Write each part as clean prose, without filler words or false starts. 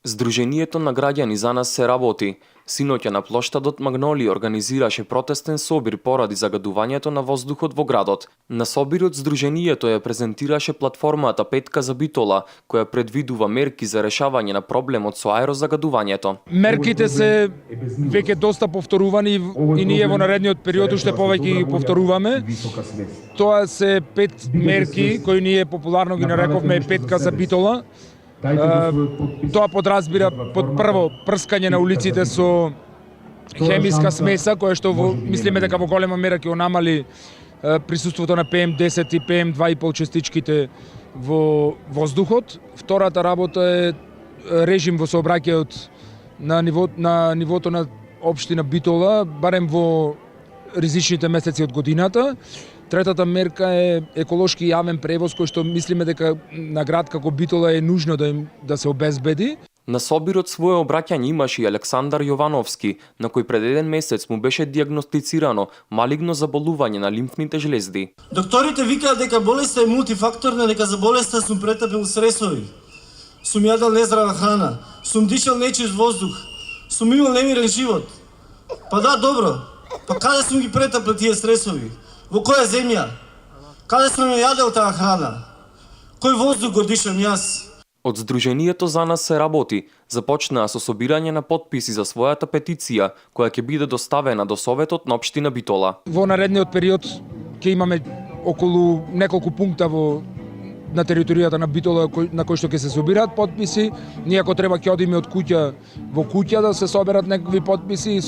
Здруженијето на граѓани за нас се работи. Синоќа на плоштадот Магнолија организираше протестен собир поради загадувањето на воздухот во градот. На собирот Здруженијето ја презентираше платформата Петка за Битола, која предвидува мерки за решавање на проблемот со аерозагадувањето. Мерките се веќе доста повторувани и ние во наредниот период уште повеќе ги повторуваме. Тоа се 5 мерки кои ние популарно ги нарековме Петка за Битола. Тоа подразбира под прво прскање на улиците со хемиска смеса, која што мислиме дека во голема мера ќе намали присуството на PM10 и PM2,5 частичките во воздухот. Втората работа е режим во сообраќајот на нивото на општина Битола, барем во ризичните месеци од годината. Третата мерка е еколошки јавен превоз, кој што мислиме дека на град како Битола е нужно да се обезбеди. На собирот свое обраќање имаше и Александар Јовановски, на кој пред еден месец му беше диагностицирано малигно заболување на лимфните жлезди. Докторите викаат дека болеста е мултифакторна, дека за болеста сум претапил стресови. Сум јадел нездрава храна, сум дишал нечист воздух, сум имал немирен живот. Па да, добро. Па каде сум ги претапил тие стресови? Во која земја? Каде сум ја јадел таа храна? Кој воздух го дишам јас? Од Здруженијето за нас се работи, започнаа со собирање на потписи за својата петиција, која ќе биде доставена до Советот на општина Битола. Во наредниот период ќе имаме околу неколку пункта на територијата на Битола на кои што ќе се собираат потписи. Ние ако треба ќе одиме од куќа во куќа да се соберат некакви потписи и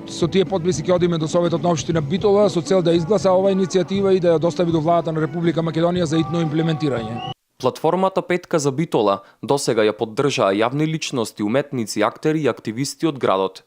со тие потписи ќе одиме до Советот на општина Битола со цел да изгласа оваа иницијатива и да ја достави до владата на Република Македонија за итно имплементирање. Платформата Петка за Битола досега ја поддржаа јавни личности, уметници, актери и активисти од градот.